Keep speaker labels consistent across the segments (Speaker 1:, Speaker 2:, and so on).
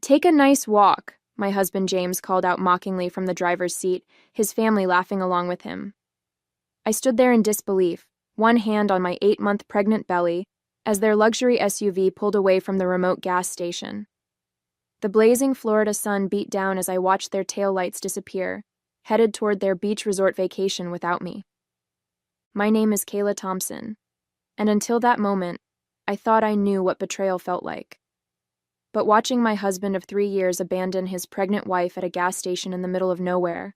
Speaker 1: Take a nice walk, my husband James called out mockingly from the driver's seat, his family laughing along with him. I stood there in disbelief, one hand on my 8-month pregnant belly, as their luxury SUV pulled away from the remote gas station. The blazing Florida sun beat down as I watched their taillights disappear, headed toward their beach resort vacation without me. My name is Kayla Thompson, and until that moment, I thought I knew what betrayal felt like. But watching my husband of 3 years abandon his pregnant wife at a gas station in the middle of nowhere,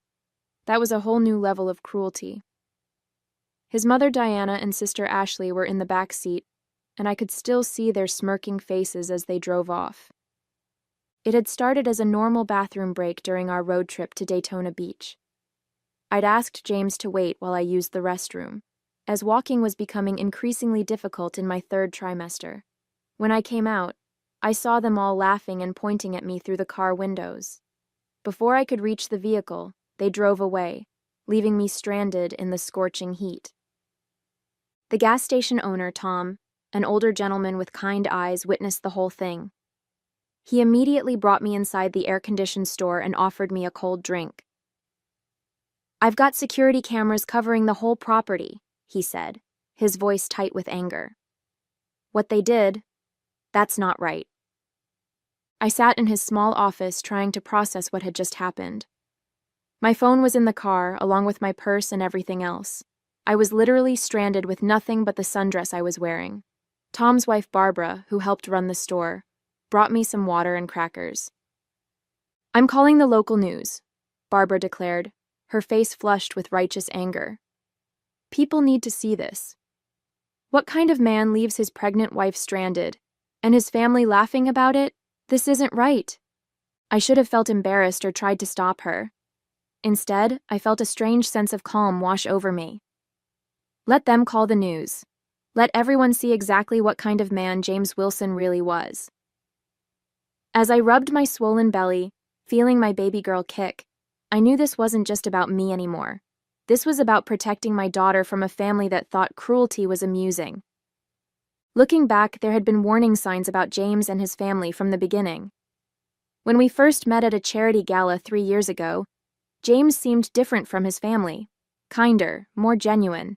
Speaker 1: that was a whole new level of cruelty. His mother Diana and sister Ashley were in the back seat, and I could still see their smirking faces as they drove off. It had started as a normal bathroom break during our road trip to Daytona Beach. I'd asked James to wait while I used the restroom, as walking was becoming increasingly difficult in my 3rd trimester. When I came out, I saw them all laughing and pointing at me through the car windows. Before I could reach the vehicle, they drove away, leaving me stranded in the scorching heat. The gas station owner, Tom, an older gentleman with kind eyes, witnessed the whole thing. He immediately brought me inside the air-conditioned store and offered me a cold drink. "I've got security cameras covering the whole property," he said, his voice tight with anger. "What they did, that's not right." I sat in his small office trying to process what had just happened. My phone was in the car, along with my purse and everything else. I was literally stranded with nothing but the sundress I was wearing. Tom's wife, Barbara, who helped run the store, brought me some water and crackers. "I'm calling the local news," Barbara declared, her face flushed with righteous anger. "People need to see this. What kind of man leaves his pregnant wife stranded, and his family laughing about it? This isn't right." I should have felt embarrassed or tried to stop her. Instead, I felt a strange sense of calm wash over me. Let them call the news. Let everyone see exactly what kind of man James Wilson really was. As I rubbed my swollen belly, feeling my baby girl kick, I knew this wasn't just about me anymore. This was about protecting my daughter from a family that thought cruelty was amusing. Looking back, there had been warning signs about James and his family from the beginning. When we first met at a charity gala 3 years ago, James seemed different from his family, kinder, more genuine.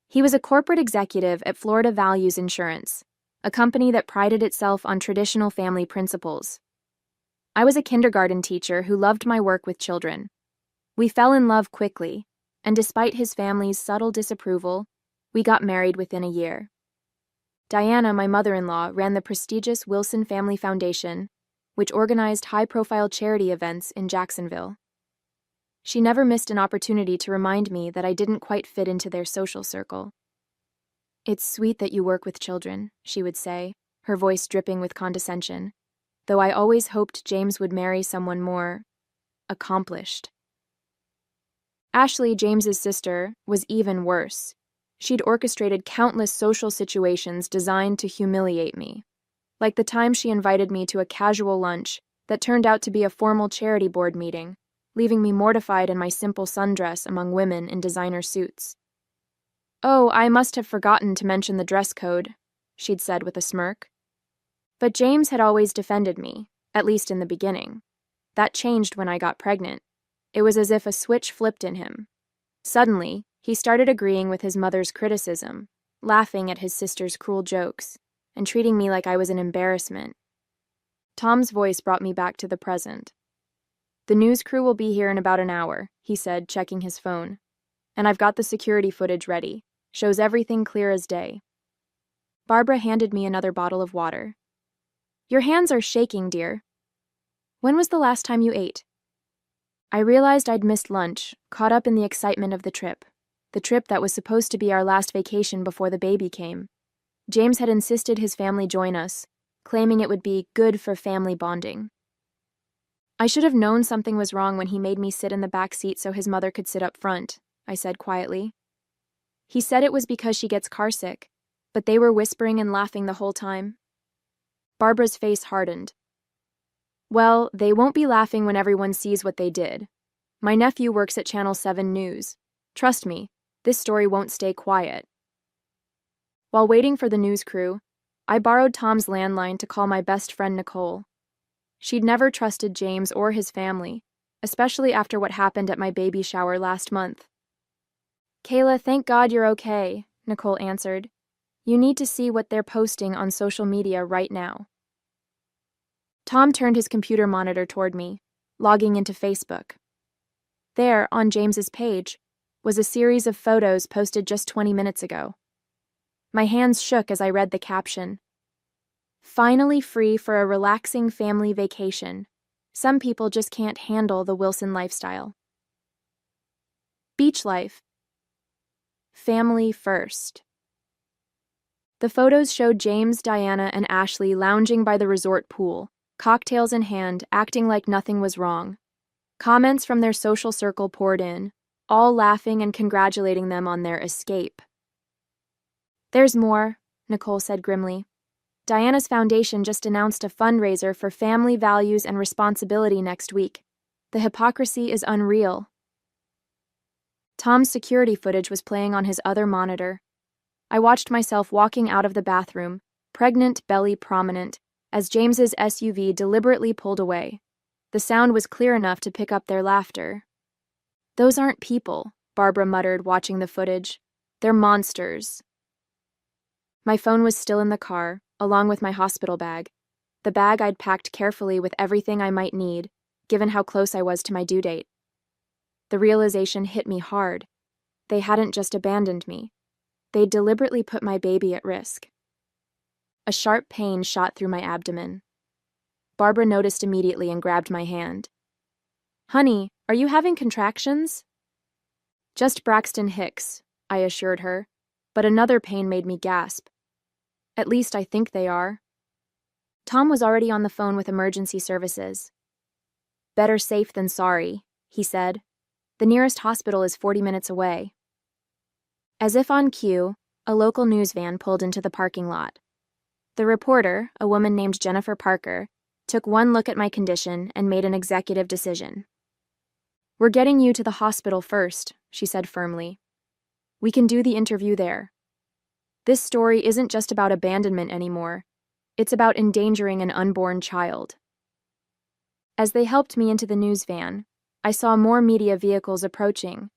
Speaker 1: He was a corporate executive at Florida Values Insurance, a company that prided itself on traditional family principles. I was a kindergarten teacher who loved my work with children. We fell in love quickly, and despite his family's subtle disapproval, we got married within a year. Diana, my mother-in-law, ran the prestigious Wilson Family Foundation, which organized high-profile charity events in Jacksonville. She never missed an opportunity to remind me that I didn't quite fit into their social circle. "It's sweet that you work with children," she would say, her voice dripping with condescension, though I always hoped James would marry someone more accomplished. Ashley, James's sister, was even worse. She'd orchestrated countless social situations designed to humiliate me, like the time she invited me to a casual lunch that turned out to be a formal charity board meeting, leaving me mortified in my simple sundress among women in designer suits. "Oh, I must have forgotten to mention the dress code," she'd said with a smirk. But James had always defended me, at least in the beginning. That changed when I got pregnant. It was as if a switch flipped in him. Suddenly, he started agreeing with his mother's criticism, laughing at his sister's cruel jokes, and treating me like I was an embarrassment. Tom's voice brought me back to the present. "The news crew will be here in about an hour," he said, checking his phone. "And I've got the security footage ready. Shows everything clear as day." Barbara handed me another bottle of water. "Your hands are shaking, dear. When was the last time you ate?" I realized I'd missed lunch, caught up in the excitement of the trip that was supposed to be our last vacation before the baby came. James had insisted his family join us, claiming it would be good for family bonding. "I should have known something was wrong when he made me sit in the back seat so his mother could sit up front," I said quietly. "He said it was because she gets carsick, but they were whispering and laughing the whole time." Barbara's face hardened. "Well, they won't be laughing when everyone sees what they did. My nephew works at Channel 7 News. Trust me, this story won't stay quiet." While waiting for the news crew, I borrowed Tom's landline to call my best friend Nicole. She'd never trusted James or his family, especially after what happened at my baby shower last month. "Kayla, thank God you're okay," Nicole answered. "You need to see what they're posting on social media right now." Tom turned his computer monitor toward me, logging into Facebook. There, on James's page, was a series of photos posted just 20 minutes ago. My hands shook as I read the caption. "Finally free for a relaxing family vacation. Some people just can't handle the Wilson lifestyle. Beach life. Family first." The photos showed James, Diana, and Ashley lounging by the resort pool, cocktails in hand, acting like nothing was wrong. Comments from their social circle poured in, all laughing and congratulating them on their escape. "There's more," Nicole said grimly. "Diana's foundation just announced a fundraiser for family values and responsibility next week. The hypocrisy is unreal." Tom's security footage was playing on his other monitor. I watched myself walking out of the bathroom, pregnant, belly prominent, as James's SUV deliberately pulled away. The sound was clear enough to pick up their laughter. "Those aren't people," Barbara muttered, watching the footage. "They're monsters." My phone was still in the car, along with my hospital bag, the bag I'd packed carefully with everything I might need, given how close I was to my due date. The realization hit me hard. They hadn't just abandoned me. They'd deliberately put my baby at risk. A sharp pain shot through my abdomen. Barbara noticed immediately and grabbed my hand. "Honey, are you having contractions?" "Just Braxton Hicks," I assured her, but another pain made me gasp. "At least I think they are." Tom was already on the phone with emergency services. "Better safe than sorry," he said. "The nearest hospital is 40 minutes away." As if on cue, a local news van pulled into the parking lot. The reporter, a woman named Jennifer Parker, took one look at my condition and made an executive decision. "We're getting you to the hospital first," she said firmly. "We can do the interview there. This story isn't just about abandonment anymore. It's about endangering an unborn child." As they helped me into the news van, I saw more media vehicles approaching.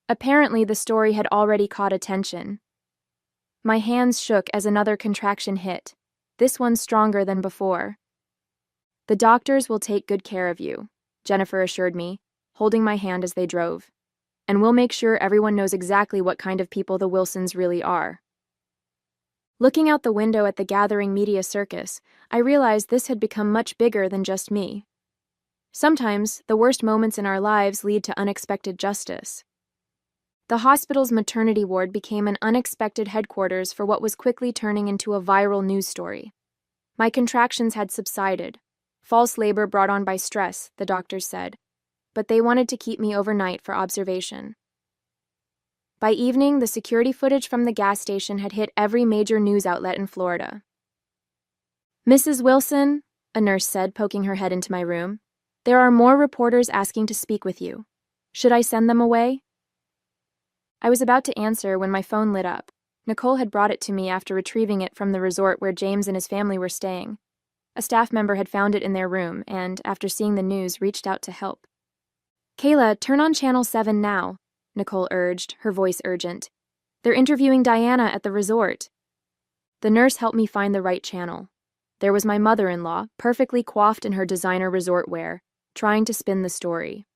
Speaker 1: Apparently, the story had already caught attention. My hands shook as another contraction hit, this one stronger than before. "The doctors will take good care of you," Jennifer assured me, holding my hand as they drove. "And we'll make sure everyone knows exactly what kind of people the Wilsons really are." Looking out the window at the gathering media circus, I realized this had become much bigger than just me. Sometimes, the worst moments in our lives lead to unexpected justice. The hospital's maternity ward became an unexpected headquarters for what was quickly turning into a viral news story. My contractions had subsided. False labor brought on by stress, the doctors said, but they wanted to keep me overnight for observation. By evening, the security footage from the gas station had hit every major news outlet in Florida. "Mrs. Wilson," a nurse said, poking her head into my room, "there are more reporters asking to speak with you. Should I send them away?" I was about to answer when my phone lit up. Nicole had brought it to me after retrieving it from the resort where James and his family were staying. A staff member had found it in their room and, after seeing the news, reached out to help. "Kayla, turn on Channel 7 now," Nicole urged, her voice urgent. "They're interviewing Diana at the resort." The nurse helped me find the right channel. There was my mother-in-law, perfectly coiffed in her designer resort wear, trying to spin the story.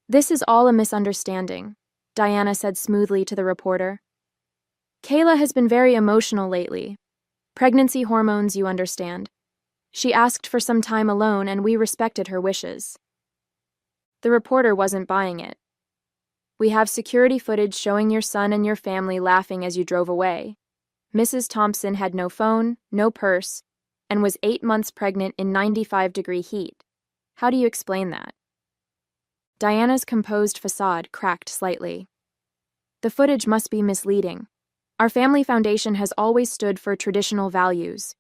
Speaker 1: "This is all a misunderstanding," Diana said smoothly to the reporter. "Kayla has been very emotional lately. Pregnancy hormones, you understand. She asked for some time alone, and we respected her wishes." The reporter wasn't buying it. "We have security footage showing your son and your family laughing as you drove away. Mrs. Thompson had no phone, no purse, and was 8 months pregnant in 95-degree heat. How do you explain that?" Diana's composed facade cracked slightly. "The footage must be misleading. Our family foundation has always stood for traditional values."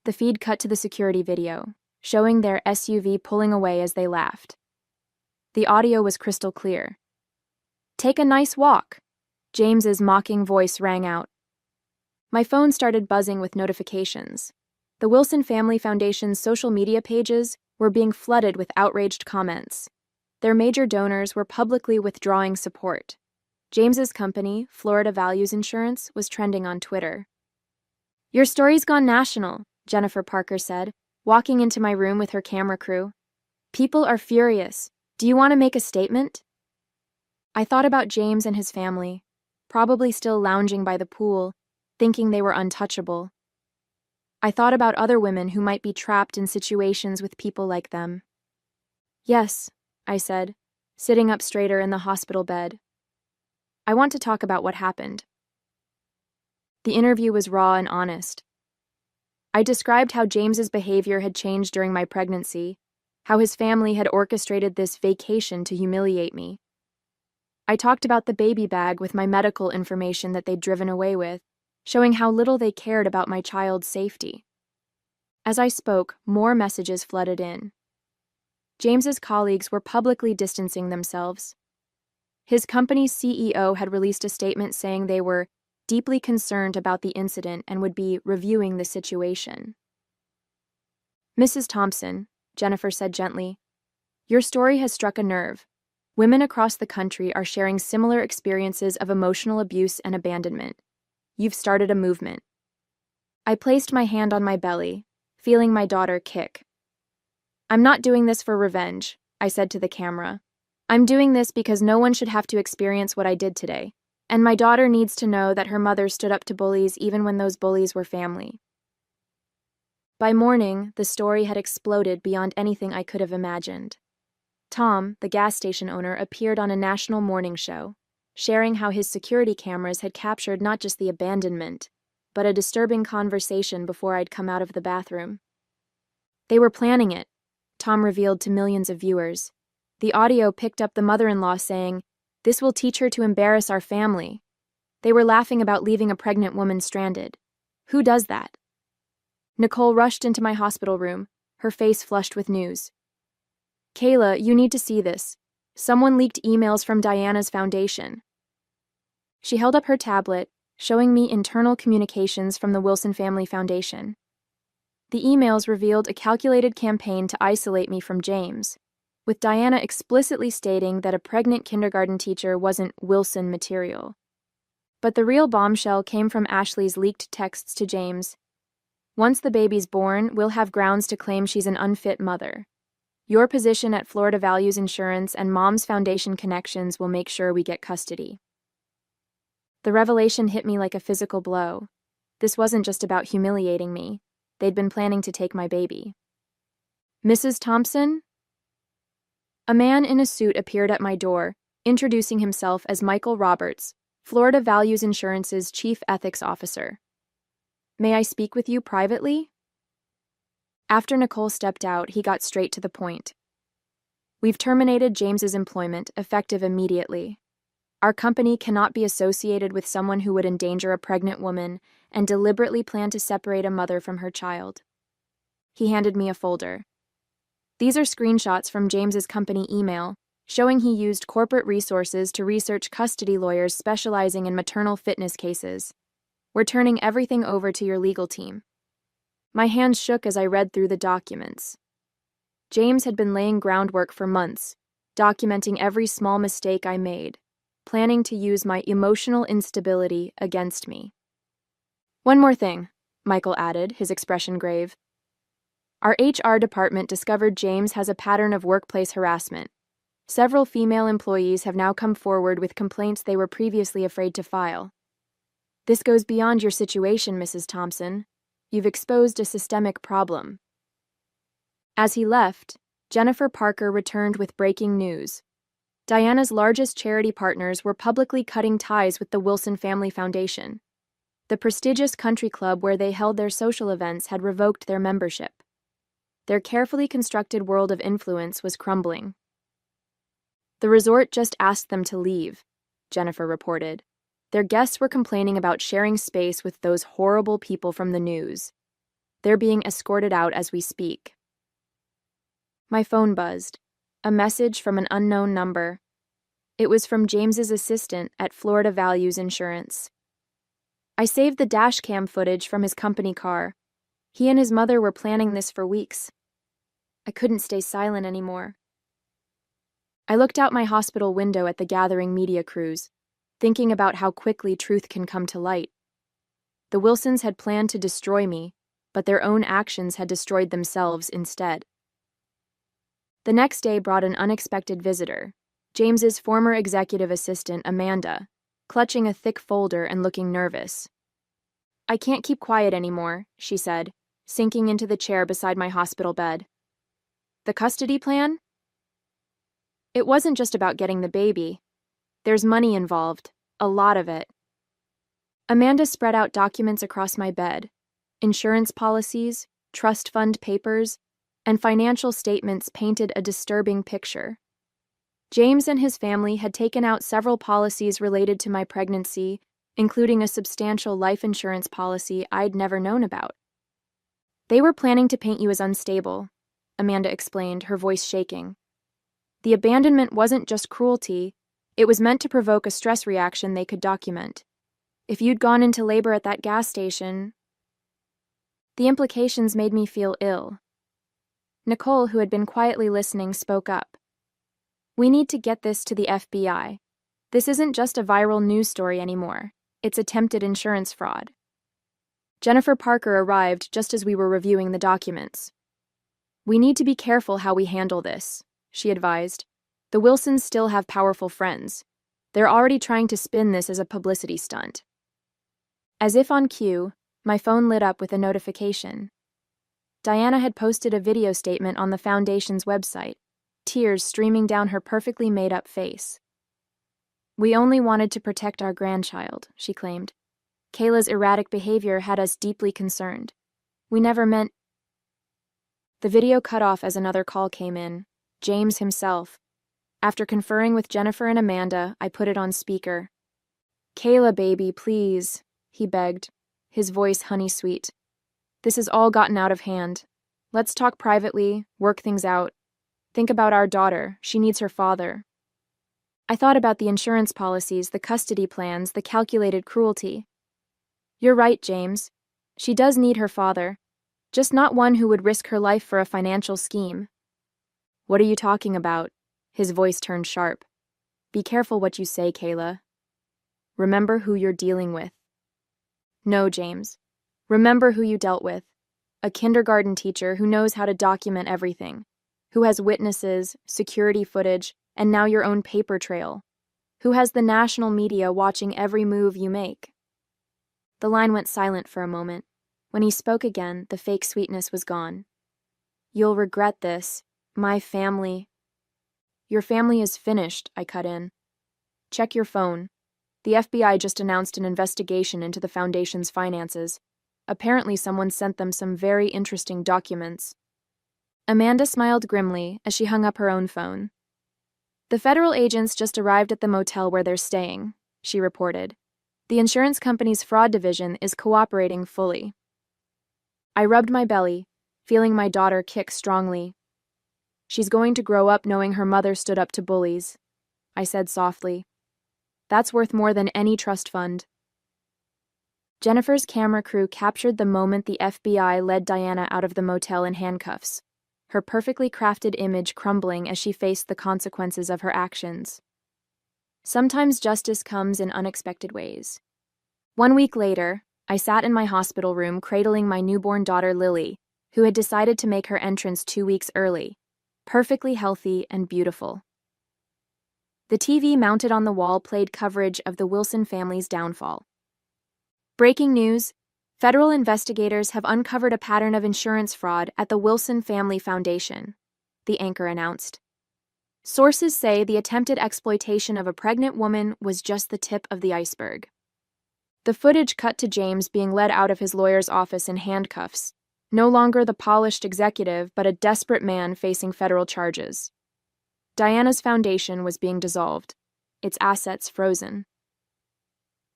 Speaker 1: The feed cut to the security video, showing their SUV pulling away as they laughed. The audio was crystal clear. "Take a nice walk," James's mocking voice rang out. My phone started buzzing with notifications. The Wilson Family Foundation's social media pages were being flooded with outraged comments. Their major donors were publicly withdrawing support. James's company, Florida Values Insurance, was trending on Twitter. "Your story's gone national," Jennifer Parker said, walking into my room with her camera crew. "People are furious. Do you want to make a statement?" I thought about James and his family, probably still lounging by the pool, thinking they were untouchable. I thought about other women who might be trapped in situations with people like them. "Yes," I said, sitting up straighter in the hospital bed. "I want to talk about what happened." The interview was raw and honest. I described how James's behavior had changed during my pregnancy, how his family had orchestrated this vacation to humiliate me. I talked about the baby bag with my medical information that they'd driven away with, showing how little they cared about my child's safety. As I spoke, more messages flooded in. James's colleagues were publicly distancing themselves. His company's CEO had released a statement saying they were deeply concerned about the incident and would be reviewing the situation. "Mrs. Thompson," Jennifer said gently, "your story has struck a nerve. Women across the country are sharing similar experiences of emotional abuse and abandonment. You've started a movement." I placed my hand on my belly, feeling my daughter kick. "I'm not doing this for revenge," I said to the camera. "I'm doing this because no one should have to experience what I did today, and my daughter needs to know that her mother stood up to bullies even when those bullies were family." By morning, the story had exploded beyond anything I could have imagined. Tom, the gas station owner, appeared on a national morning show, sharing how his security cameras had captured not just the abandonment, but a disturbing conversation before I'd come out of the bathroom. "They were planning it," Tom revealed to millions of viewers. The audio picked up the mother-in-law saying, "This will teach her to embarrass our family." They were laughing about leaving a pregnant woman stranded. Who does that? Nicole rushed into my hospital room, her face flushed with news. "Kayla, you need to see this. Someone leaked emails from Diana's foundation." She held up her tablet, showing me internal communications from the Wilson Family Foundation. The emails revealed a calculated campaign to isolate me from James, with Diana explicitly stating that a pregnant kindergarten teacher wasn't Wilson material. But the real bombshell came from Ashley's leaked texts to James. "Once the baby's born, we'll have grounds to claim she's an unfit mother. Your position at Florida Values Insurance and Mom's Foundation connections will make sure we get custody." The revelation hit me like a physical blow. This wasn't just about humiliating me. They'd been planning to take my baby. "Mrs. Thompson?" A man in a suit appeared at my door, introducing himself as Michael Roberts, Florida Values Insurance's Chief Ethics Officer. "May I speak with you privately?" After Nicole stepped out, he got straight to the point. "We've terminated James's employment, effective immediately. Our company cannot be associated with someone who would endanger a pregnant woman and deliberately plan to separate a mother from her child." He handed me a folder. "These are screenshots from James's company email, showing he used corporate resources to research custody lawyers specializing in maternal fitness cases. We're turning everything over to your legal team." My hands shook as I read through the documents. James had been laying groundwork for months, documenting every small mistake I made, planning to use my emotional instability against me. "One more thing," Michael added, his expression grave. "Our HR department discovered James has a pattern of workplace harassment. Several female employees have now come forward with complaints they were previously afraid to file. This goes beyond your situation, Mrs. Thompson. You've exposed a systemic problem." As he left, Jennifer Parker returned with breaking news. Diana's largest charity partners were publicly cutting ties with the Wilson Family Foundation. The prestigious country club where they held their social events had revoked their membership. Their carefully constructed world of influence was crumbling. "The resort just asked them to leave," Jennifer reported. "Their guests were complaining about sharing space with those horrible people from the news. They're being escorted out as we speak." My phone buzzed. A message from an unknown number. It was from James's assistant at Florida Values Insurance. I saved the dash cam footage from his company car. He and his mother were planning this for weeks. I couldn't stay silent anymore. I looked out my hospital window at the gathering media crews, thinking about how quickly truth can come to light. The Wilsons had planned to destroy me, but their own actions had destroyed themselves instead. The next day brought an unexpected visitor, James's former executive assistant, Amanda, clutching a thick folder and looking nervous. "I can't keep quiet anymore," she said, sinking into the chair beside my hospital bed. "The custody plan? It wasn't just about getting the baby. There's money involved, a lot of it." Amanda spread out documents across my bed, insurance policies, trust fund papers, and financial statements painted a disturbing picture. James and his family had taken out several policies related to my pregnancy, including a substantial life insurance policy I'd never known about. "They were planning to paint you as unstable," Amanda explained, her voice shaking. "The abandonment wasn't just cruelty, it was meant to provoke a stress reaction they could document. If you'd gone into labor at that gas station..." The implications made me feel ill. Nicole, who had been quietly listening, spoke up. "We need to get this to the FBI. This isn't just a viral news story anymore. It's attempted insurance fraud." Jennifer Parker arrived just as we were reviewing the documents. "We need to be careful how we handle this," she advised. "The Wilsons still have powerful friends. They're already trying to spin this as a publicity stunt." As if on cue, my phone lit up with a notification. Diana had posted a video statement on the Foundation's website, tears streaming down her perfectly made-up face. "We only wanted to protect our grandchild," she claimed. "Kayla's erratic behavior had us deeply concerned. We never meant..." The video cut off as another call came in, James himself. After conferring with Jennifer and Amanda, I put it on speaker. "Kayla, baby, please," he begged, his voice honey-sweet. "This has all gotten out of hand. Let's talk privately, work things out. Think about our daughter. She needs her father." I thought about the insurance policies, the custody plans, the calculated cruelty. "You're right, James. She does need her father, just not one who would risk her life for a financial scheme." "What are you talking about?" His voice turned sharp. "Be careful what you say, Kayla. Remember who you're dealing with." "No, James. Remember who you dealt with. A kindergarten teacher who knows how to document everything, who has witnesses, security footage, and now your own paper trail, who has the national media watching every move you make." The line went silent for a moment. When he spoke again, the fake sweetness was gone. "You'll regret this. My family..." "Your family is finished," I cut in. "Check your phone. The FBI just announced an investigation into the Foundation's finances. Apparently someone sent them some very interesting documents." Amanda smiled grimly as she hung up her own phone. "The federal agents just arrived at the motel where they're staying," she reported. "The insurance company's fraud division is cooperating fully." I rubbed my belly, feeling my daughter kick strongly. "She's going to grow up knowing her mother stood up to bullies," I said softly. "That's worth more than any trust fund." Jennifer's camera crew captured the moment the FBI led Diana out of the motel in handcuffs, her perfectly crafted image crumbling as she faced the consequences of her actions. Sometimes justice comes in unexpected ways. 1 week later, I sat in my hospital room cradling my newborn daughter Lily, who had decided to make her entrance 2 weeks early, perfectly healthy and beautiful. The TV mounted on the wall played coverage of the Wilson family's downfall. "Breaking news: federal investigators have uncovered a pattern of insurance fraud at the Wilson Family Foundation," the anchor announced. "Sources say the attempted exploitation of a pregnant woman was just the tip of the iceberg." The footage cut to James being led out of his lawyer's office in handcuffs, no longer the polished executive but a desperate man facing federal charges. Diana's foundation was being dissolved, its assets frozen.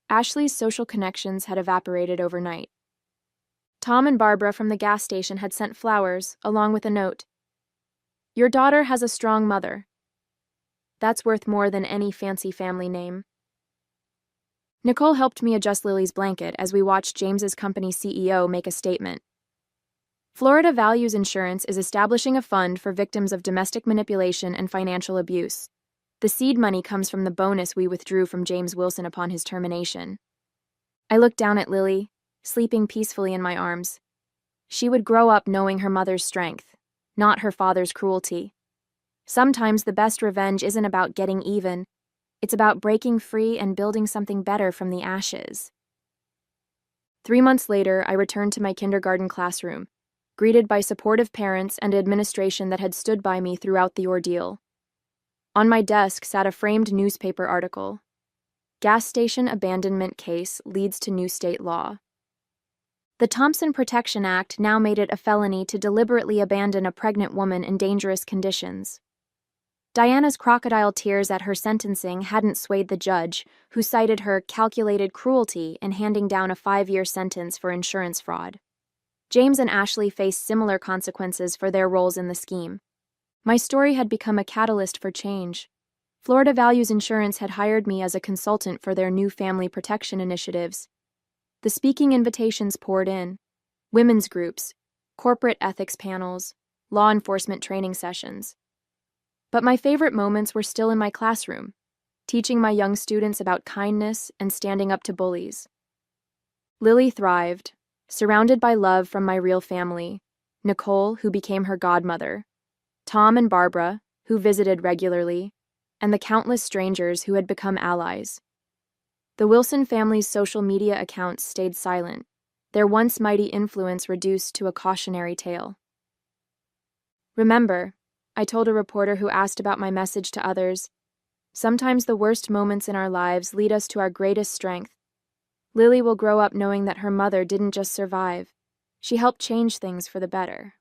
Speaker 1: Ashley's social connections had evaporated overnight. Tom and Barbara from the gas station had sent flowers, along with a note. "Your daughter has a strong mother. That's worth more than any fancy family name." Nicole helped me adjust Lily's blanket as we watched James's company CEO make a statement. Florida Values Insurance is establishing a fund for victims of domestic manipulation and financial abuse. The seed money comes from the bonus we withdrew from James Wilson upon his termination. I looked down at Lily, sleeping peacefully in my arms. She would grow up knowing her mother's strength, not her father's cruelty. Sometimes the best revenge isn't about getting even, it's about breaking free and building something better from the ashes. 3 months later, I returned to my kindergarten classroom, greeted by supportive parents and administration that had stood by me throughout the ordeal. On my desk sat a framed newspaper article. Gas station abandonment case leads to new state law. The Thompson Protection Act now made it a felony to deliberately abandon a pregnant woman in dangerous conditions. Diana's crocodile tears at her sentencing hadn't swayed the judge, who cited her calculated cruelty in handing down a 5-year sentence for insurance fraud. James and Ashley faced similar consequences for their roles in the scheme. My story had become a catalyst for change. Florida Values Insurance had hired me as a consultant for their new family protection initiatives. The speaking invitations poured in: women's groups, corporate ethics panels, law enforcement training sessions. But my favorite moments were still in my classroom, teaching my young students about kindness and standing up to bullies. Lily thrived, surrounded by love from my real family: Nicole, who became her godmother, Tom and Barbara, who visited regularly, and the countless strangers who had become allies. The Wilson family's social media accounts stayed silent, their once mighty influence reduced to a cautionary tale. "Remember," I told a reporter who asked about my message to others, "sometimes the worst moments in our lives lead us to our greatest strength." Lily will grow up knowing that her mother didn't just survive, she helped change things for the better.